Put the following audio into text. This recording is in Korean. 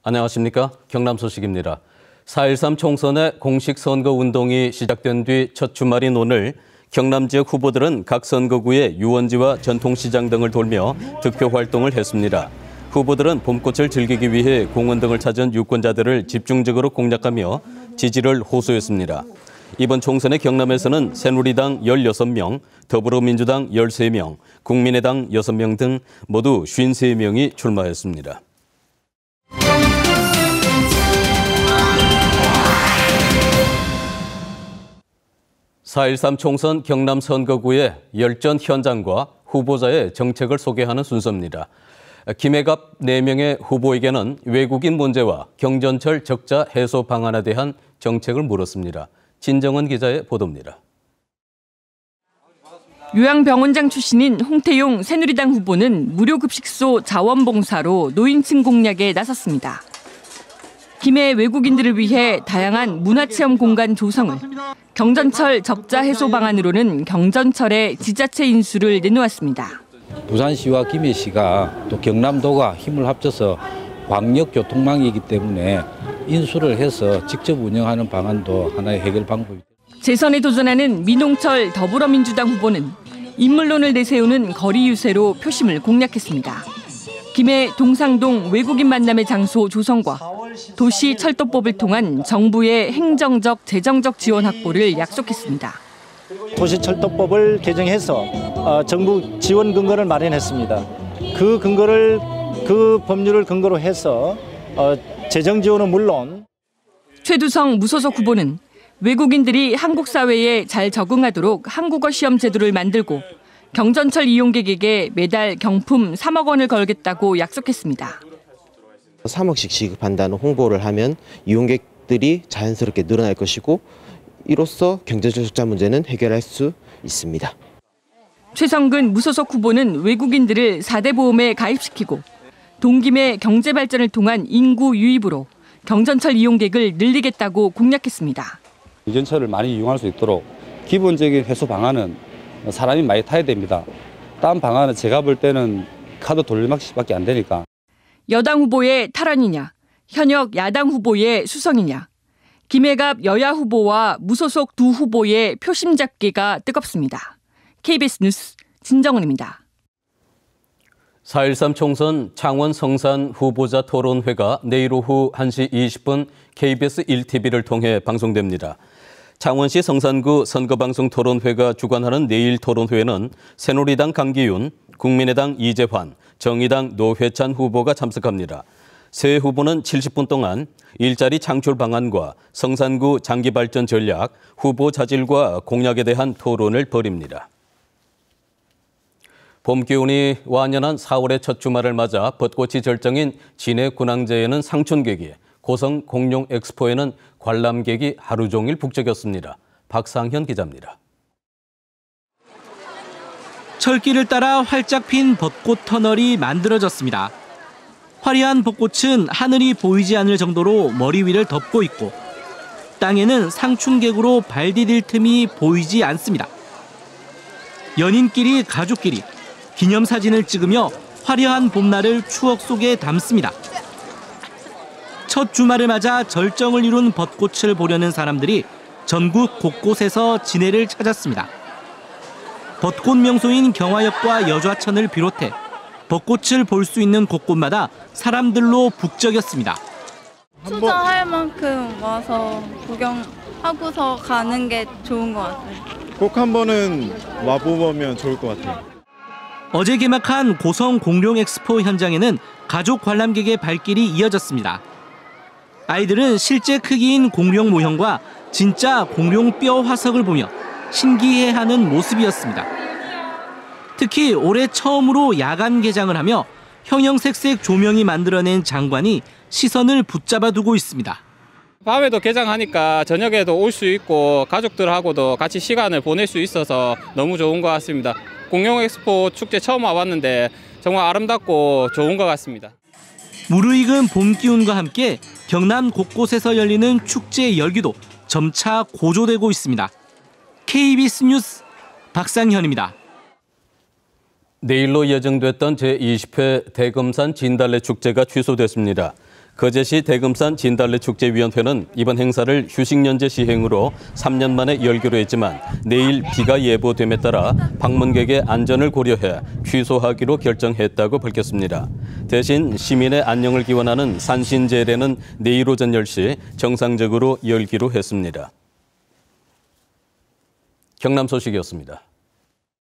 안녕하십니까? 경남 소식입니다. 4.13 총선의 공식 선거 운동이 시작된 뒤 첫 주말인 오늘 경남 지역 후보들은 각 선거구의 유원지와 전통시장 등을 돌며 득표 활동을 했습니다. 후보들은 봄꽃을 즐기기 위해 공원 등을 찾은 유권자들을 집중적으로 공략하며 지지를 호소했습니다. 이번 총선의 경남에서는 새누리당 16명, 더불어민주당 13명, 국민의당 6명 등 모두 53명이 출마했습니다. 4.13 총선 경남 선거구의 열전 현장과 후보자의 정책을 소개하는 순서입니다. 김해갑 4명의 후보에게는 외국인 문제와 경전철 적자 해소 방안에 대한 정책을 물었습니다. 진정은 기자의 보도입니다. 요양병원장 출신인 홍태용 새누리당 후보는 무료급식소 자원봉사로 노인층 공략에 나섰습니다. 김해 외국인들을 위해 다양한 문화체험 공간 조성을, 경전철 적자 해소 방안으로는 경전철의 지자체 인수를 내놓았습니다. 부산시와 김해시가 또 경남도가 힘을 합쳐서 광역교통망이기 때문에 인수를 해서 직접 운영하는 방안도 하나의 해결 방법입니다. 재선에 도전하는 민홍철 더불어민주당 후보는 인물론을 내세우는 거리 유세로 표심을 공략했습니다. 김해 동상동 외국인 만남의 장소 조성과 도시철도법을 통한 정부의 행정적, 재정적 지원 확보를 약속했습니다. 도시철도법을 개정해서 정부 지원 근거를 마련했습니다. 그 법률을 근거로 해서 재정 지원은 물론. 최두성 무소속 후보는 외국인들이 한국 사회에 잘 적응하도록 한국어 시험 제도를 만들고 경전철 이용객에게 매달 경품 3억 원을 걸겠다고 약속했습니다. 3억씩 지급한다는 홍보를 하면 이용객들이 자연스럽게 늘어날 것이고 이로써 경전철 적자 문제는 해결할 수 있습니다. 최성근 무소속 후보는 외국인들을 4대 보험에 가입시키고 동김의 경제 발전을 통한 인구 유입으로 경전철 이용객을 늘리겠다고 공략했습니다. 경전철을 많이 이용할 수 있도록 기본적인 해소 방안은 사람이 많이 타야 됩니다. 다른 방안은 제가 볼 때는 카드 돌려막기밖에 안 되니까. 여당 후보의 탈환이냐, 현역 야당 후보의 수성이냐, 김해갑 여야 후보와 무소속 두 후보의 표심 잡기가 뜨겁습니다. KBS 뉴스 진정은입니다. 4.13 총선 창원 성산 후보자 토론회가 내일 오후 1시 20분 KBS 1TV를 통해 방송됩니다. 창원시 성산구 선거방송 토론회가 주관하는 내일 토론회에는 새누리당 강기윤, 국민의당 이재환, 정의당 노회찬 후보가 참석합니다. 세 후보는 70분 동안 일자리 창출 방안과 성산구 장기발전 전략, 후보 자질과 공약에 대한 토론을 벌입니다. 봄 기온이 완연한 4월의 첫 주말을 맞아 벚꽃이 절정인 진해 군항제에는 상춘객이, 고성 공룡 엑스포에는 관람객이 하루 종일 북적였습니다. 박상현 기자입니다. 철길을 따라 활짝 핀 벚꽃 터널이 만들어졌습니다. 화려한 벚꽃은 하늘이 보이지 않을 정도로 머리 위를 덮고 있고 땅에는 상춘객으로 발 디딜 틈이 보이지 않습니다. 연인끼리 가족끼리 기념사진을 찍으며 화려한 봄날을 추억 속에 담습니다. 첫 주말을 맞아 절정을 이룬 벚꽃을 보려는 사람들이 전국 곳곳에서 진해를 찾았습니다. 벚꽃 명소인 경화역과 여좌천을 비롯해 벚꽃을 볼 수 있는 곳곳마다 사람들로 북적였습니다. 투자할 만큼 와서 구경하고서 가는 게 좋은 것 같아요. 꼭 한 번은 와보면 좋을 것 같아요. 어제 개막한 고성 공룡 엑스포 현장에는 가족 관람객의 발길이 이어졌습니다. 아이들은 실제 크기인 공룡 모형과 진짜 공룡 뼈 화석을 보며 신기해하는 모습이었습니다. 특히 올해 처음으로 야간 개장을 하며 형형색색 조명이 만들어낸 장관이 시선을 붙잡아두고 있습니다. 밤에도 개장하니까 저녁에도 올 수 있고 가족들하고도 같이 시간을 보낼 수 있어서 너무 좋은 것 같습니다. 공룡 엑스포 축제 처음 와봤는데 정말 아름답고 좋은 것 같습니다. 무르익은 봄 기운과 함께 경남 곳곳에서 열리는 축제의 열기도 점차 고조되고 있습니다. KBS 뉴스 박상현입니다. 내일로 예정됐던 제20회 대금산 진달래 축제가 취소됐습니다. 거제시 대금산 진달래축제위원회는 이번 행사를 휴식연재 시행으로 3년 만에 열기로 했지만 내일 비가 예보됨에 따라 방문객의 안전을 고려해 취소하기로 결정했다고 밝혔습니다. 대신 시민의 안녕을 기원하는 산신제례는 내일 오전 10시 정상적으로 열기로 했습니다. 경남 소식이었습니다.